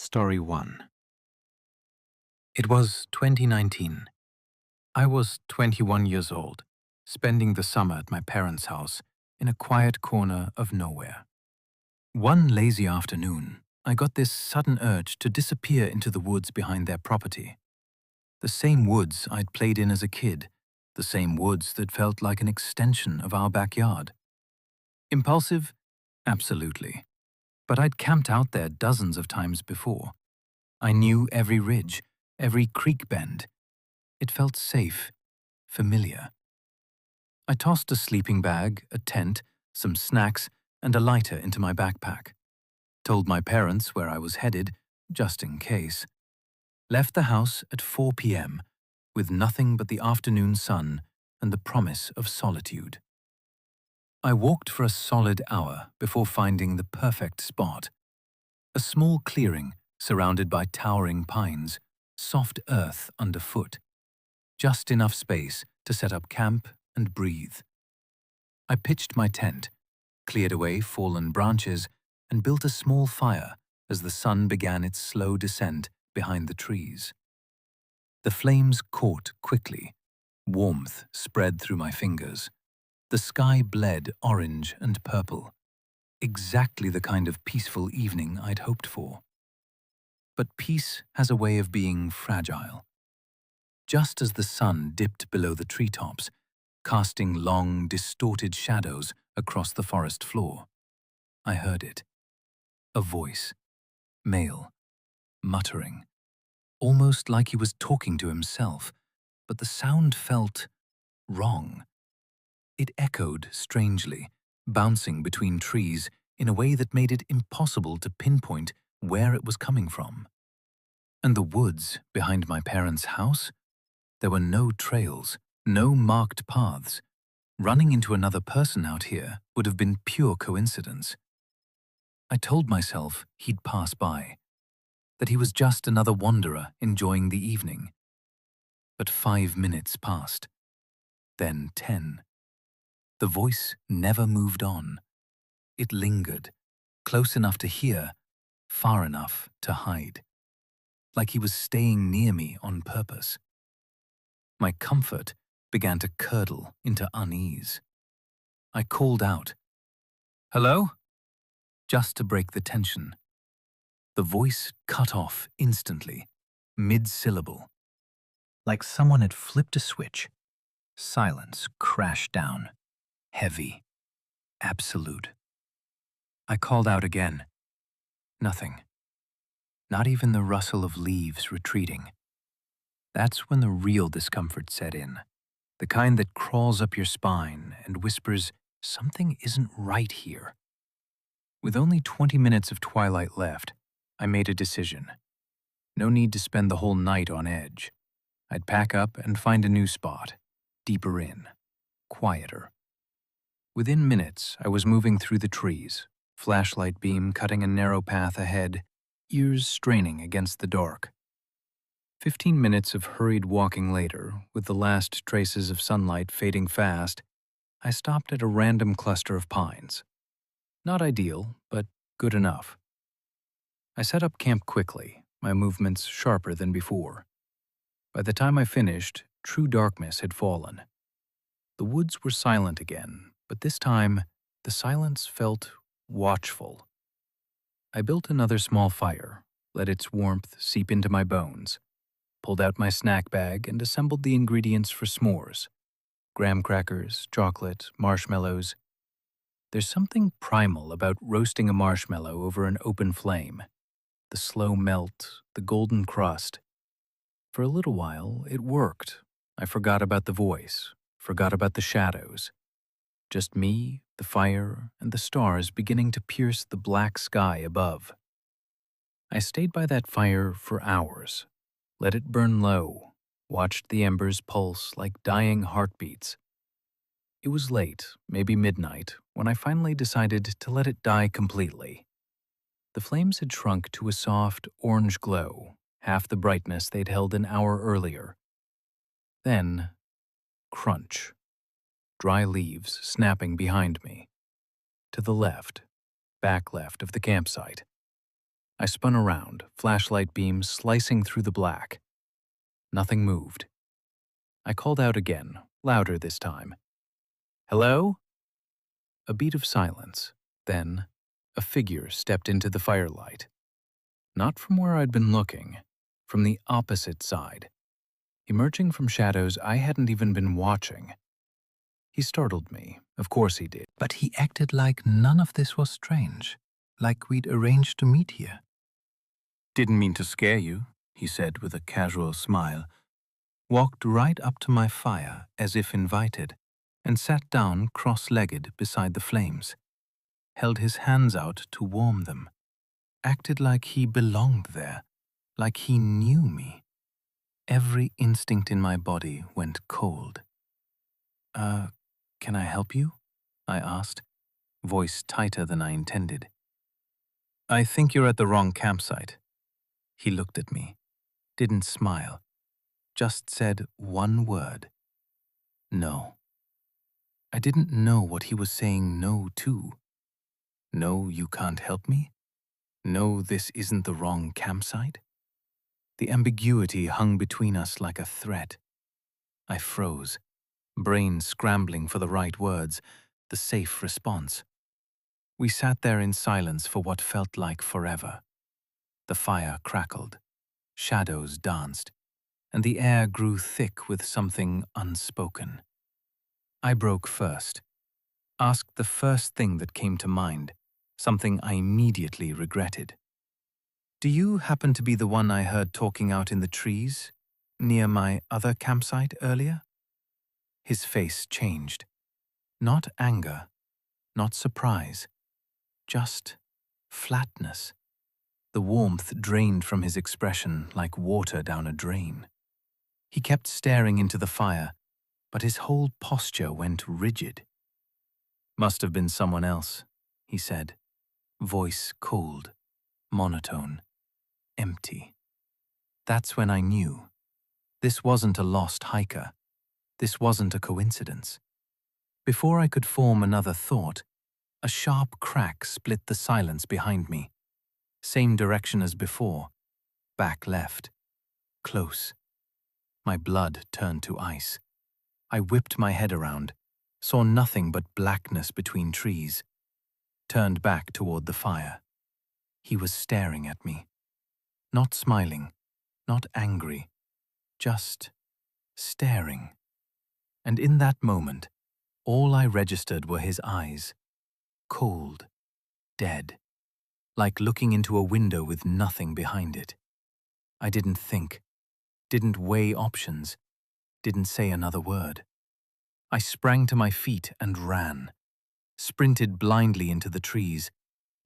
Story 1. It was 2019. I was 21 years old, spending the summer at my parents' house in a quiet corner of nowhere. One lazy afternoon, I got this sudden urge to disappear into the woods behind their property. The same woods I'd played in as a kid, the same woods that felt like an extension of our backyard. Impulsive? Absolutely. But I'd camped out there dozens of times before. I knew every ridge, every creek bend. It felt safe, familiar. I tossed a sleeping bag, a tent, some snacks, and a lighter into my backpack. Told my parents where I was headed, just in case. Left the house at 4 p.m., with nothing but the afternoon sun and the promise of solitude. I walked for a solid hour before finding the perfect spot. A small clearing surrounded by towering pines, soft earth underfoot. Just enough space to set up camp and breathe. I pitched my tent, cleared away fallen branches, and built a small fire as the sun began its slow descent behind the trees. The flames caught quickly. Warmth spread through my fingers. The sky bled orange and purple. Exactly the kind of peaceful evening I'd hoped for. But peace has a way of being fragile. Just as the sun dipped below the treetops, casting long, distorted shadows across the forest floor, I heard it. A voice, male, muttering, almost like he was talking to himself, but the sound felt wrong. It echoed strangely, bouncing between trees in a way that made it impossible to pinpoint where it was coming from. And the woods behind my parents' house? There were no trails, no marked paths. Running into another person out here would have been pure coincidence. I told myself he'd pass by, that he was just another wanderer enjoying the evening. But 5 minutes passed, then 10. The voice never moved on. It lingered, close enough to hear, far enough to hide. Like he was staying near me on purpose. My comfort began to curdle into unease. I called out, "Hello?" just to break the tension. The voice cut off instantly, mid-syllable. Like someone had flipped a switch. Silence crashed down, heavy, absolute. I called out again. Nothing. Not even the rustle of leaves retreating. That's when the real discomfort set in, the kind that crawls up your spine and whispers, "Something isn't right here." With only 20 minutes of twilight left, I made a decision. No need to spend the whole night on edge. I'd pack up and find a new spot, deeper in, quieter. Within minutes, I was moving through the trees, flashlight beam cutting a narrow path ahead, ears straining against the dark. 15 minutes of hurried walking later, with the last traces of sunlight fading fast, I stopped at a random cluster of pines. Not ideal, but good enough. I set up camp quickly, my movements sharper than before. By the time I finished, true darkness had fallen. The woods were silent again, but this time, the silence felt watchful. I built another small fire, let its warmth seep into my bones, pulled out my snack bag and assembled the ingredients for s'mores. Graham crackers, chocolate, marshmallows. There's something primal about roasting a marshmallow over an open flame. The slow melt, the golden crust. For a little while, it worked. I forgot about the voice, forgot about the shadows. Just me, the fire, and the stars beginning to pierce the black sky above. I stayed by that fire for hours, let it burn low, watched the embers pulse like dying heartbeats. It was late, maybe midnight, when I finally decided to let it die completely. The flames had shrunk to a soft, orange glow, half the brightness they'd held an hour earlier. Then, crunch. Dry leaves snapping behind me. To the left, back left of the campsite. I spun around, flashlight beam slicing through the black. Nothing moved. I called out again, louder this time. "Hello?" A beat of silence. Then, a figure stepped into the firelight. Not from where I'd been looking, from the opposite side. Emerging from shadows I hadn't even been watching. He startled me, of course he did. But he acted like none of this was strange, like we'd arranged to meet here. "Didn't mean to scare you," he said with a casual smile, walked right up to my fire as if invited, and sat down cross-legged beside the flames, held his hands out to warm them, acted like he belonged there, like he knew me. Every instinct in my body went cold. Can I help you?" I asked, voice tighter than I intended. "I think you're at the wrong campsite." He looked at me, didn't smile, just said one word. "No." I didn't know what he was saying no to. No, you can't help me? No, this isn't the wrong campsite? The ambiguity hung between us like a threat. I froze, brain scrambling for the right words, the safe response. We sat there in silence for what felt like forever. The fire crackled, shadows danced, and the air grew thick with something unspoken. I broke first, asked the first thing that came to mind, something I immediately regretted. "Do you happen to be the one I heard talking out in the trees, near my other campsite earlier?" His face changed. Not anger, not surprise, just flatness. The warmth drained from his expression like water down a drain. He kept staring into the fire, but his whole posture went rigid. "Must have been someone else," he said, voice cold, monotone, empty. That's when I knew. This wasn't a lost hiker. This wasn't a coincidence. Before I could form another thought, a sharp crack split the silence behind me. Same direction as before, back left, close. My blood turned to ice. I whipped my head around, saw nothing but blackness between trees, turned back toward the fire. He was staring at me. Not smiling, not angry, just staring. And in that moment, all I registered were his eyes, cold, dead, like looking into a window with nothing behind it. I didn't think, didn't weigh options, didn't say another word. I sprang to my feet and ran, sprinted blindly into the trees,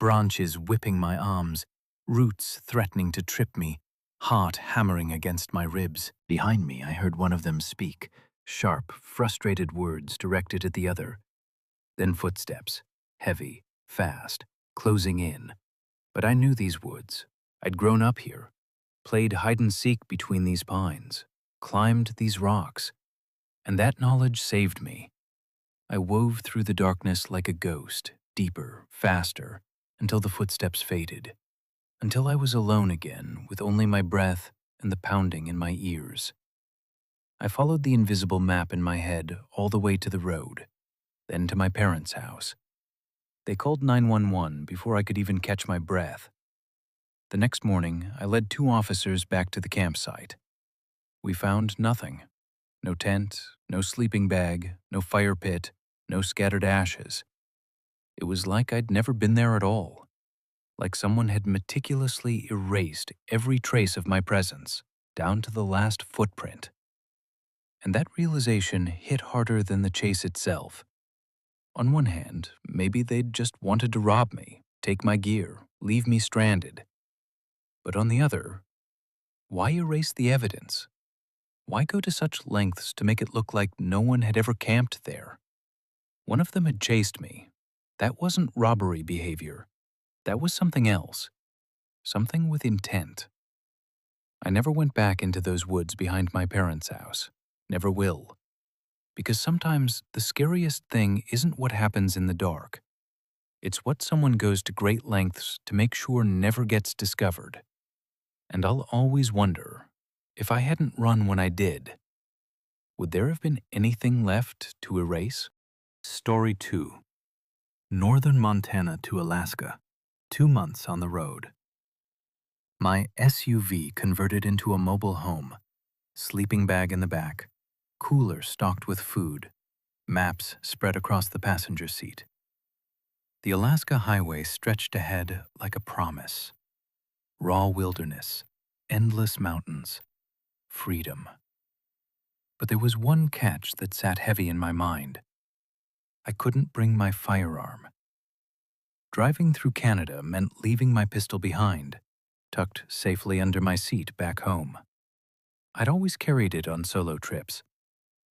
branches whipping my arms, roots threatening to trip me, heart hammering against my ribs. Behind me, I heard one of them speak, sharp, frustrated words directed at the other. Then footsteps, heavy, fast, closing in. But I knew these woods. I'd grown up here, played hide-and-seek between these pines, climbed these rocks, and that knowledge saved me. I wove through the darkness like a ghost, deeper, faster, until the footsteps faded, until I was alone again with only my breath and the pounding in my ears. I followed the invisible map in my head all the way to the road, then to my parents' house. They called 911 before I could even catch my breath. The next morning, I led 2 officers back to the campsite. We found nothing. No tent, no sleeping bag, no fire pit, no scattered ashes. It was like I'd never been there at all, like someone had meticulously erased every trace of my presence, down to the last footprint. And that realization hit harder than the chase itself. On one hand, maybe they'd just wanted to rob me, take my gear, leave me stranded. But on the other, why erase the evidence? Why go to such lengths to make it look like no one had ever camped there? One of them had chased me. That wasn't robbery behavior. That was something else. Something with intent. I never went back into those woods behind my parents' house. Never will. Because sometimes the scariest thing isn't what happens in the dark. It's what someone goes to great lengths to make sure never gets discovered. And I'll always wonder, if I hadn't run when I did, would there have been anything left to erase? Story 2. Northern Montana to Alaska. 2 months on the road. My SUV converted into a mobile home. Sleeping bag in the back. Cooler stocked with food. Maps spread across the passenger seat. The Alaska highway stretched ahead like a promise. Raw wilderness, endless mountains, freedom. But there was one catch that sat heavy in my mind. I couldn't bring my firearm. Driving through Canada meant leaving my pistol behind, tucked safely under my seat back home. I'd always carried it on solo trips,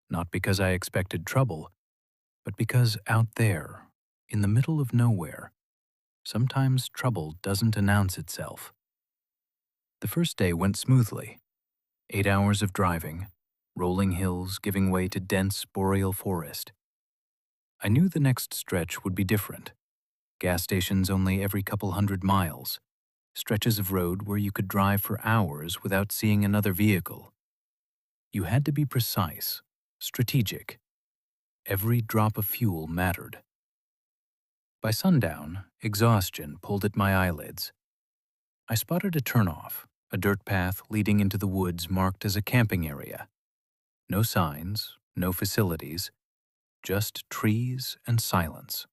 not because I expected trouble, but because out there, in the middle of nowhere, sometimes trouble doesn't announce itself. The first day went smoothly. 8 hours of driving, rolling hills giving way to dense boreal forest. I knew the next stretch would be different. Gas stations only every couple hundred miles, stretches of road where you could drive for hours without seeing another vehicle. You had to be precise, strategic. Every drop of fuel mattered. By sundown, exhaustion pulled at my eyelids. I spotted a turnoff, a dirt path leading into the woods marked as a camping area. No signs, no facilities, just trees and silence.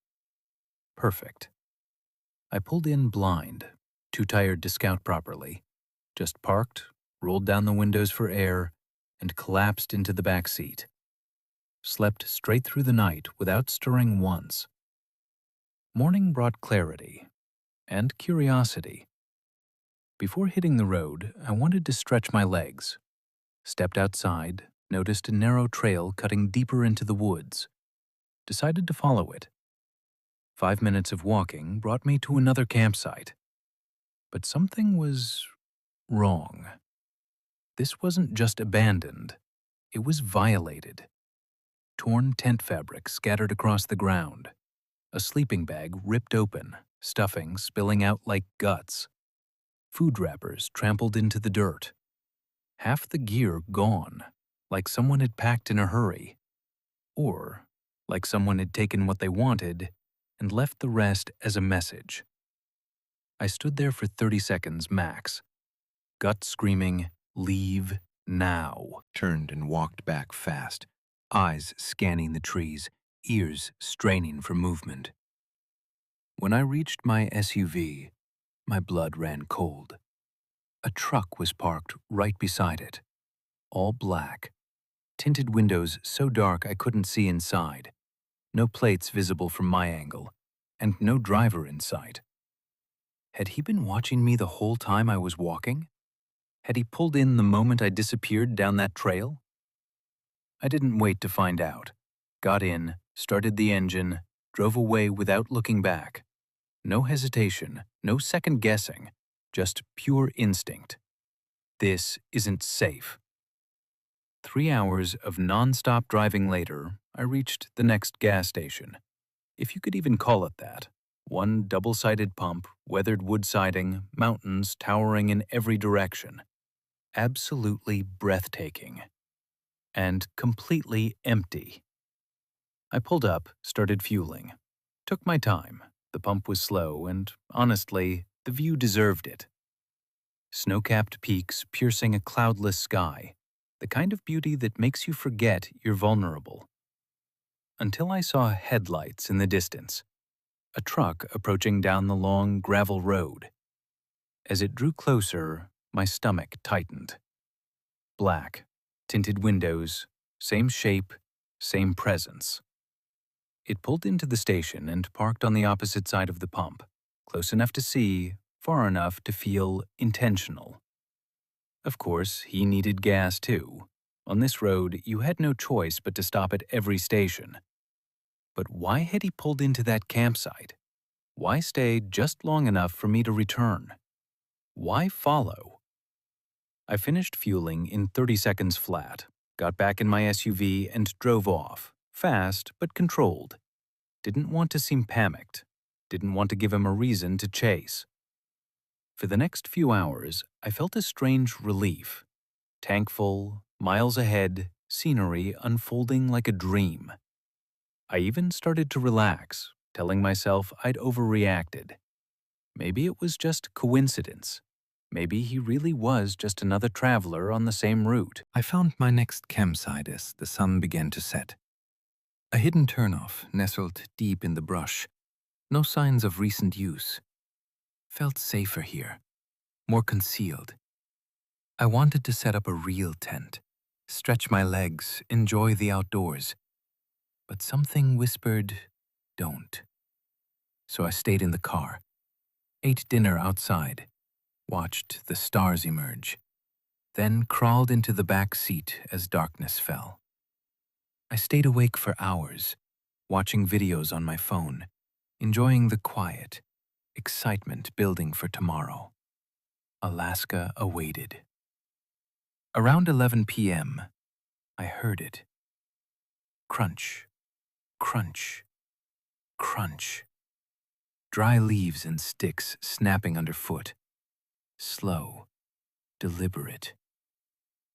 Perfect. I pulled in blind, too tired to scout properly, just parked, rolled down the windows for air, and collapsed into the back seat. Slept straight through the night without stirring once. Morning brought clarity and curiosity. Before hitting the road, I wanted to stretch my legs. Stepped outside, noticed a narrow trail cutting deeper into the woods. Decided to follow it. 5 minutes of walking brought me to another campsite. But something was wrong. This wasn't just abandoned, it was violated. Torn tent fabric scattered across the ground. A sleeping bag ripped open, stuffing spilling out like guts. Food wrappers trampled into the dirt. Half the gear gone, like someone had packed in a hurry. Or like someone had taken what they wanted and left the rest as a message. I stood there for 30 seconds max, gut screaming, "Leave now," turned and walked back fast, eyes scanning the trees, ears straining for movement. When I reached my SUV, my blood ran cold. A truck was parked right beside it, all black, tinted windows so dark I couldn't see inside, no plates visible from my angle, and no driver in sight. Had he been watching me the whole time I was walking? Had he pulled in the moment I disappeared down that trail? I didn't wait to find out. Got in, started the engine, drove away without looking back. No hesitation, no second guessing, just pure instinct. This isn't safe. 3 hours of non-stop driving later, I reached the next gas station. If you could even call it that. One double-sided pump, weathered wood siding, mountains towering in every direction. Absolutely breathtaking. And completely empty. I pulled up, started fueling. Took my time. The pump was slow, and honestly, the view deserved it. Snow-capped peaks piercing a cloudless sky, the kind of beauty that makes you forget you're vulnerable. Until I saw headlights in the distance. A truck approaching down the long gravel road. As it drew closer, my stomach tightened. Black, tinted windows, same shape, same presence. It pulled into the station and parked on the opposite side of the pump, close enough to see, far enough to feel intentional. Of course, he needed gas too. On this road, you had no choice but to stop at every station. But why had he pulled into that campsite? Why stay just long enough for me to return? Why follow? I finished fueling in 30 seconds flat, got back in my SUV and drove off, fast but controlled. Didn't want to seem panicked. Didn't want to give him a reason to chase. For the next few hours, I felt a strange relief. Tank full, miles ahead, scenery unfolding like a dream. I even started to relax, telling myself I'd overreacted. Maybe it was just coincidence. Maybe he really was just another traveler on the same route. I found my next campsite as the sun began to set. A hidden turnoff nestled deep in the brush. No signs of recent use. Felt safer here, more concealed. I wanted to set up a real tent, stretch my legs, enjoy the outdoors. But something whispered, don't. So I stayed in the car, ate dinner outside, watched the stars emerge, then crawled into the back seat as darkness fell. I stayed awake for hours, watching videos on my phone, enjoying the quiet, excitement building for tomorrow. Alaska awaited. Around 11 p.m., I heard it. Crunch, crunch, crunch. Dry leaves and sticks snapping underfoot. Slow, deliberate,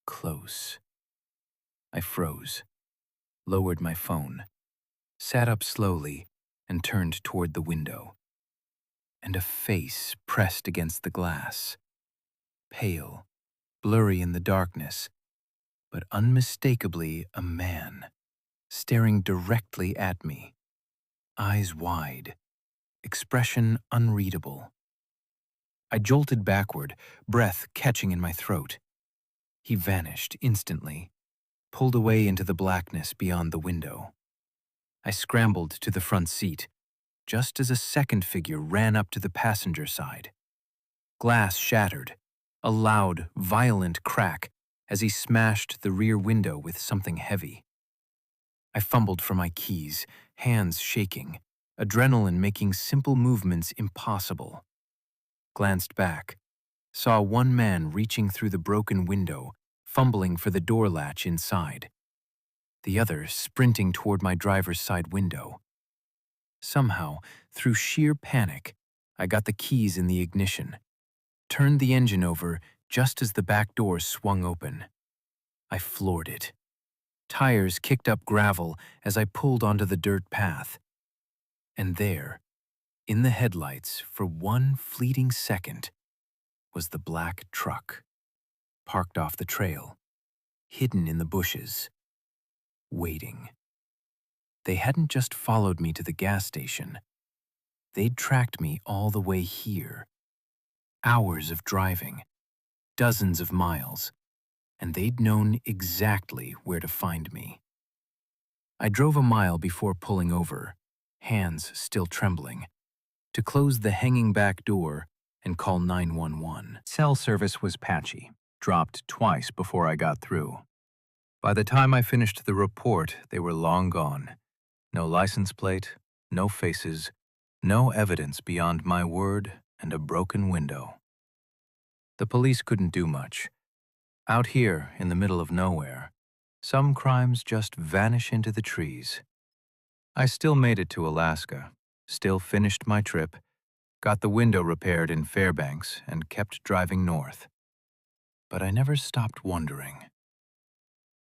close. I froze, lowered my phone, sat up slowly, and turned toward the window. And a face pressed against the glass. Pale, blurry in the darkness, but unmistakably a man, staring directly at me. Eyes wide, expression unreadable. I jolted backward, breath catching in my throat. He vanished instantly, pulled away into the blackness beyond the window. I scrambled to the front seat, just as a second figure ran up to the passenger side. Glass shattered, a loud, violent crack as he smashed the rear window with something heavy. I fumbled for my keys, hands shaking, adrenaline making simple movements impossible. Glanced back, saw one man reaching through the broken window, fumbling for the door latch inside. The other sprinting toward my driver's side window. Somehow, through sheer panic, I got the keys in the ignition, turned the engine over just as the back door swung open. I floored it. Tires kicked up gravel as I pulled onto the dirt path. And there, in the headlights for one fleeting second, was the black truck, parked off the trail, hidden in the bushes, waiting. They hadn't just followed me to the gas station. They'd tracked me all the way here. Hours of driving, dozens of miles, and they'd known exactly where to find me. I drove a mile before pulling over, hands still trembling, to close the hanging back door and call 911. Cell service was patchy, dropped twice before I got through. By the time I finished the report, they were long gone. No license plate, no faces, no evidence beyond my word and a broken window. The police couldn't do much. Out here, in the middle of nowhere, some crimes just vanish into the trees. I still made it to Alaska, still finished my trip, got the window repaired in Fairbanks, and kept driving north. But I never stopped wondering.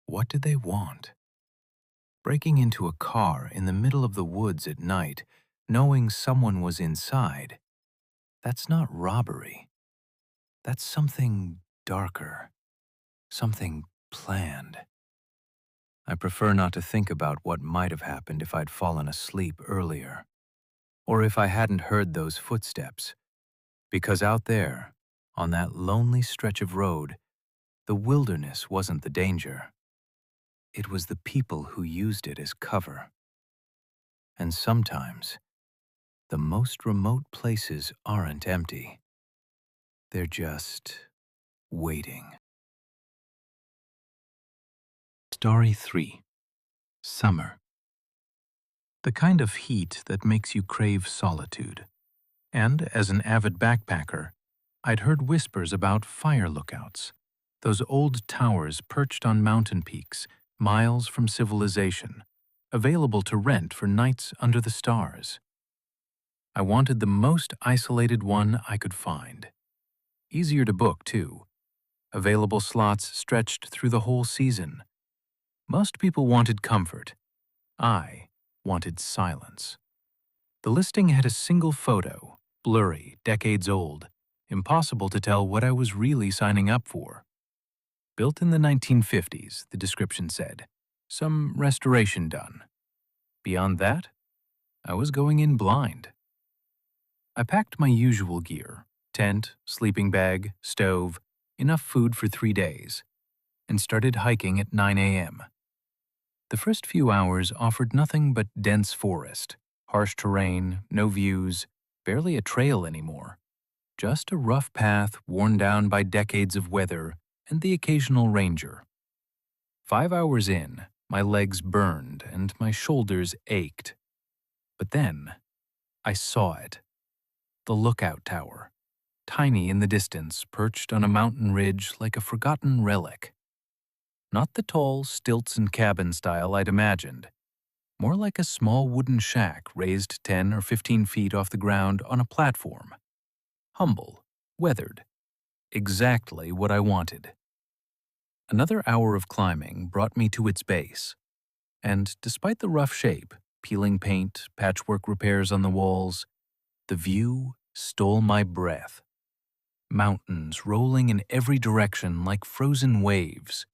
What did they want? Breaking into a car in the middle of the woods at night, knowing someone was inside, that's not robbery. That's something darker, something planned. I prefer not to think about what might have happened if I'd fallen asleep earlier, or if I hadn't heard those footsteps, because out there, on that lonely stretch of road, the wilderness wasn't the danger. It was the people who used it as cover. And sometimes, the most remote places aren't empty. They're just waiting. Story 3. Summer. The kind of heat that makes you crave solitude. And as an avid backpacker, I'd heard whispers about fire lookouts, those old towers perched on mountain peaks, miles from civilization, available to rent for nights under the stars. I wanted the most isolated one I could find. Easier to book, too. Available slots stretched through the whole season. Most people wanted comfort. I wanted silence. The listing had a single photo, blurry, decades old, impossible to tell what I was really signing up for. Built in the 1950s, the description said. Some restoration done. Beyond that, I was going in blind. I packed my usual gear: tent, sleeping bag, stove, enough food for 3 days, and started hiking at 9 a.m. The first few hours offered nothing but dense forest, harsh terrain, no views, barely a trail anymore. Just a rough path worn down by decades of weather and the occasional ranger. 5 hours in, my legs burned and my shoulders ached. But then, I saw it. The lookout tower, tiny in the distance, perched on a mountain ridge like a forgotten relic. Not the tall stilts and cabin style I'd imagined. More like a small wooden shack raised 10 or 15 feet off the ground on a platform. Humble, weathered, exactly what I wanted. Another hour of climbing brought me to its base, and despite the rough shape, peeling paint, patchwork repairs on the walls, the view stole my breath. Mountains rolling in every direction like frozen waves.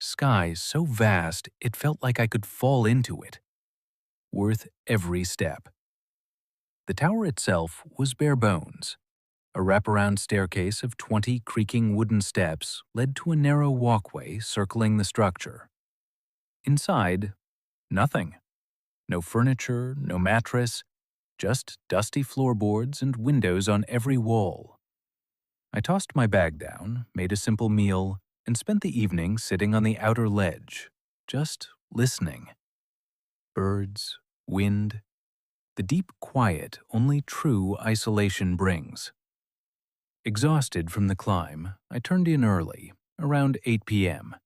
Skies so vast it felt like I could fall into it. Worth every step. The tower itself was bare bones. A wraparound staircase of 20 creaking wooden steps led to a narrow walkway circling the structure. Inside, nothing. No furniture, no mattress, just dusty floorboards and windows on every wall. I tossed my bag down, made a simple meal, and spent the evening sitting on the outer ledge, just listening. Birds, wind, the deep quiet only true isolation brings. Exhausted from the climb, I turned in early, around 8 p.m.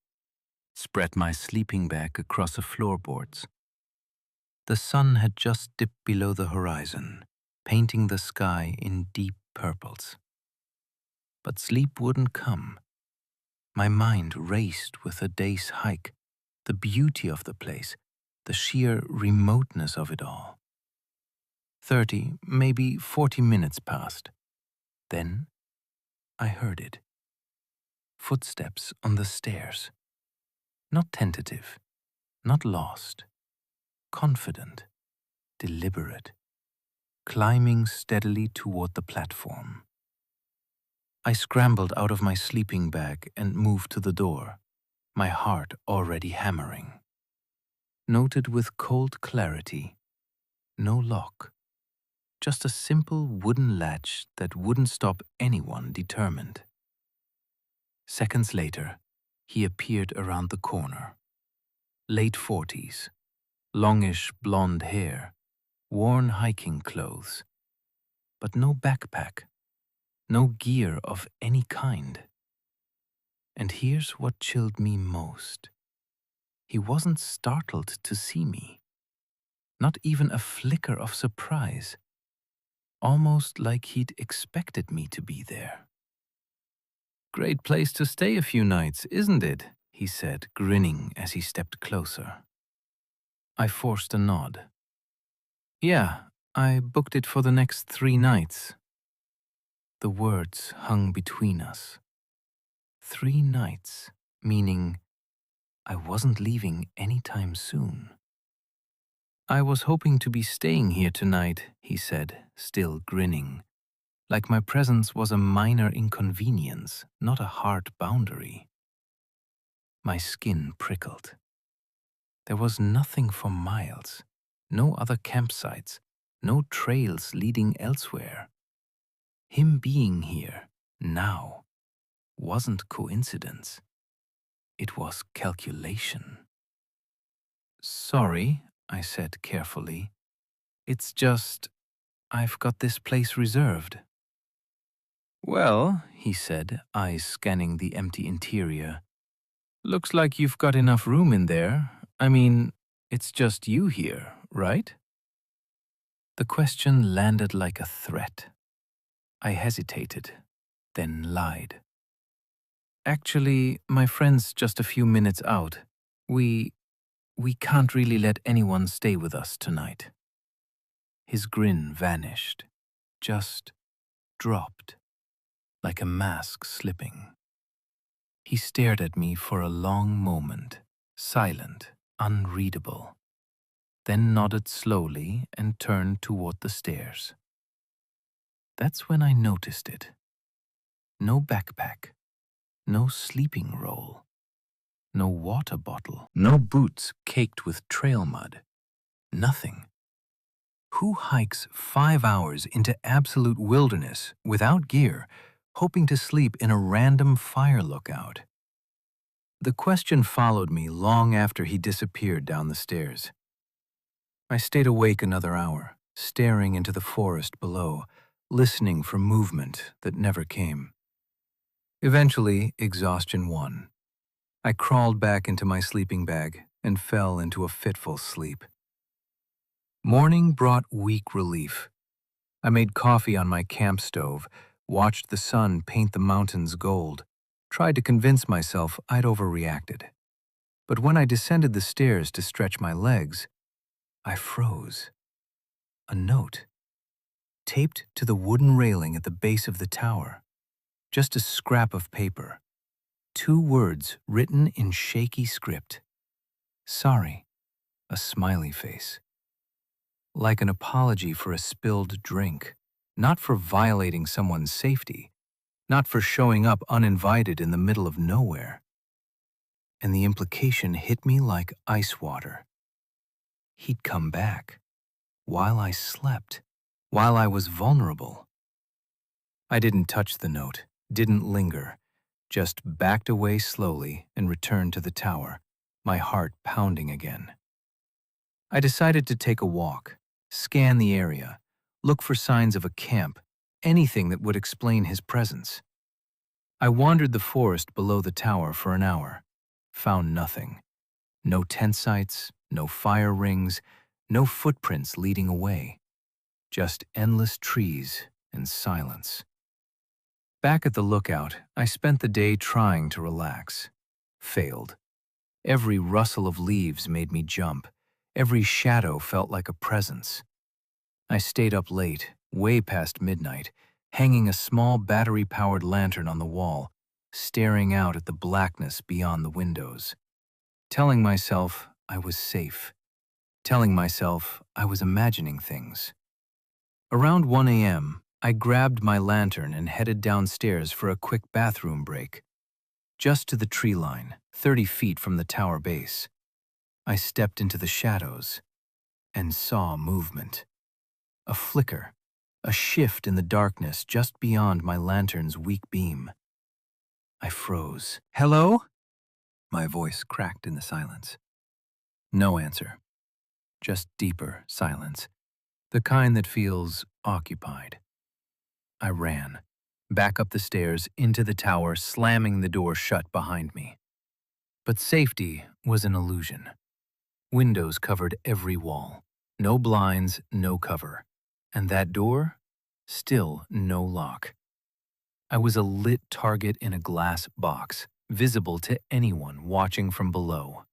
Spread my sleeping bag across the floorboards. The sun had just dipped below the horizon, painting the sky in deep purples. But sleep wouldn't come. My mind raced with the day's hike, the beauty of the place, the sheer remoteness of it all. 30, maybe 40 minutes passed. Then I heard it. Footsteps on the stairs. Not tentative, not lost. Confident, deliberate, climbing steadily toward the platform. I scrambled out of my sleeping bag and moved to the door, my heart already hammering. Noted with cold clarity, no lock, just a simple wooden latch that wouldn't stop anyone determined. Seconds later, he appeared around the corner. Late 40s, longish blonde hair, worn hiking clothes, but no backpack, no gear of any kind. And here's what chilled me most. He wasn't startled to see me. Not even a flicker of surprise. Almost like he'd expected me to be there. "Great place to stay a few nights, isn't it?" he said, grinning as he stepped closer. I forced a nod. "Yeah, I booked it for the next 3 nights." The words hung between us. 3 nights, meaning I wasn't leaving anytime soon. "I was hoping to be staying here tonight," he said, still grinning, like my presence was a minor inconvenience, not a hard boundary. My skin prickled. There was nothing for miles, no other campsites, no trails leading elsewhere. Him being here, now, wasn't coincidence. It was calculation. "Sorry," I said carefully. "It's just, I've got this place reserved." "Well," he said, eyes scanning the empty interior, "looks like you've got enough room in there. I mean, it's just you here, right?" The question landed like a threat. I hesitated, then lied. Actually, my friend's just a few minutes out. We can't really let anyone stay with us tonight. His grin vanished, just dropped, like a mask slipping. He stared at me for a long moment, silent, unreadable, then nodded slowly and turned toward the stairs. That's when I noticed it. No backpack, no sleeping roll, no water bottle, no boots caked with trail mud, nothing. Who hikes 5 hours into absolute wilderness without gear, hoping to sleep in a random fire lookout? The question followed me long after he disappeared down the stairs. I stayed awake another hour, staring into the forest below, listening for movement that never came. Eventually, exhaustion won. I crawled back into my sleeping bag and fell into a fitful sleep. Morning brought weak relief. I made coffee on my camp stove, watched the sun paint the mountains gold, tried to convince myself I'd overreacted. But when I descended the stairs to stretch my legs, I froze. A note, taped to the wooden railing at the base of the tower. Just a scrap of paper. 2 words written in shaky script. Sorry, a smiley face. Like an apology for a spilled drink, not for violating someone's safety, not for showing up uninvited in the middle of nowhere. And the implication hit me like ice water. He'd come back, while I slept, while I was vulnerable. I didn't touch the note, didn't linger, just backed away slowly and returned to the tower, my heart pounding again. I decided to take a walk, scan the area, look for signs of a camp, anything that would explain his presence. I wandered the forest below the tower for an hour, found nothing. No tent sites, no fire rings, no footprints leading away. Just endless trees and silence. Back at the lookout, I spent the day trying to relax. Failed. Every rustle of leaves made me jump. Every shadow felt like a presence. I stayed up late, way past midnight, hanging a small battery-powered lantern on the wall, staring out at the blackness beyond the windows. Telling myself I was safe. Telling myself I was imagining things. Around 1 a.m., I grabbed my lantern and headed downstairs for a quick bathroom break. Just to the tree line, 30 feet from the tower base. I stepped into the shadows and saw movement. A flicker, a shift in the darkness just beyond my lantern's weak beam. I froze. "Hello?" My voice cracked in the silence. No answer. Just deeper silence. The kind that feels occupied. I ran, back up the stairs into the tower, slamming the door shut behind me. But safety was an illusion. Windows covered every wall. No blinds, no cover. And that door? Still no lock. I was a lit target in a glass box, visible to anyone watching from below.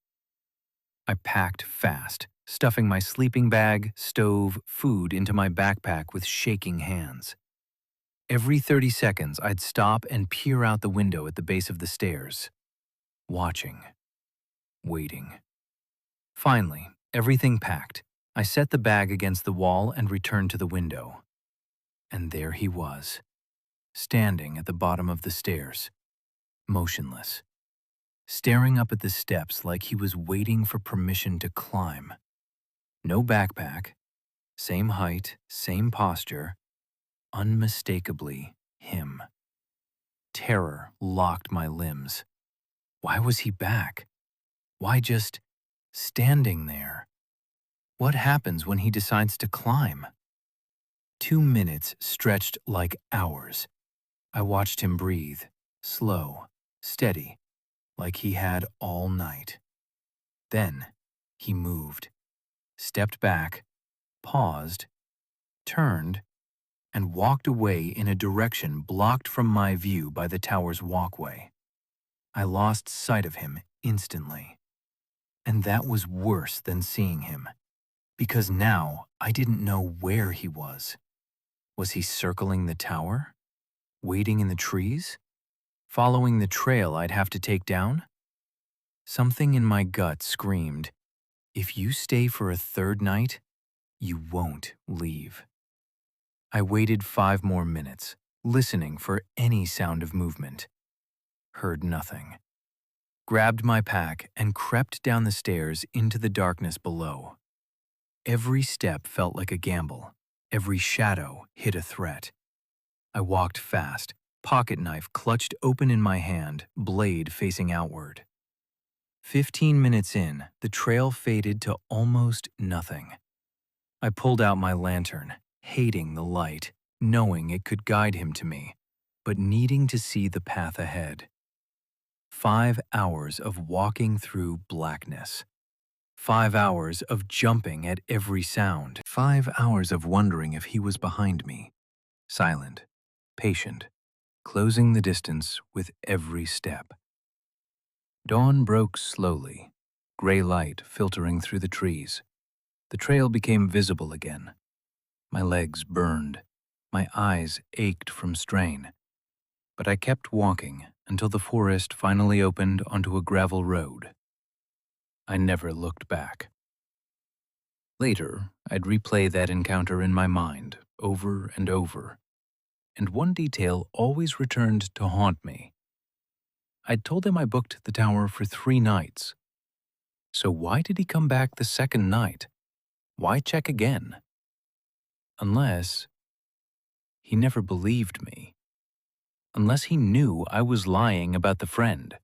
I packed fast, stuffing my sleeping bag, stove, food into my backpack with shaking hands. Every 30 seconds, I'd stop and peer out the window at the base of the stairs. Watching. Waiting. Finally, everything packed, I set the bag against the wall and returned to the window. And there he was, standing at the bottom of the stairs, motionless, staring up at the steps like he was waiting for permission to climb. No backpack, same height, same posture, unmistakably him. Terror locked my limbs. Why was he back? Why just standing there? What happens when he decides to climb? 2 minutes stretched like hours. I watched him breathe, slow, steady, like he had all night. Then he moved, stepped back, paused, turned, and walked away in a direction blocked from my view by the tower's walkway. I lost sight of him instantly. And that was worse than seeing him, because now I didn't know where he was. Was he circling the tower? Waiting in the trees? Following the trail I'd have to take down? Something in my gut screamed, if you stay for a third night, you won't leave. I waited 5 more minutes, listening for any sound of movement. Heard nothing. Grabbed my pack and crept down the stairs into the darkness below. Every step felt like a gamble. Every shadow hid a threat. I walked fast, pocket knife clutched open in my hand, blade facing outward. 15 minutes in, the trail faded to almost nothing. I pulled out my lantern, hating the light, knowing it could guide him to me, but needing to see the path ahead. 5 hours of walking through blackness. 5 hours of jumping at every sound. 5 hours of wondering if he was behind me. Silent, patient, closing the distance with every step. Dawn broke slowly, gray light filtering through the trees. The trail became visible again. My legs burned. My eyes ached from strain. But I kept walking until the forest finally opened onto a gravel road. I never looked back. Later, I'd replay that encounter in my mind over and over, and one detail always returned to haunt me. I'd told him I booked the tower for 3 nights. So why did he come back the second night? Why check again? Unless he never believed me. Unless he knew I was lying about the friend.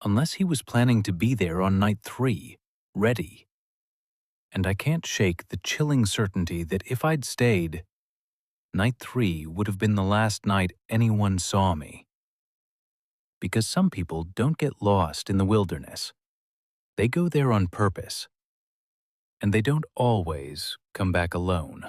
Unless he was planning to be there on night 3, ready. And I can't shake the chilling certainty that if I'd stayed, night 3 would have been the last night anyone saw me. Because some people don't get lost in the wilderness. They go there on purpose. And they don't always come back alone.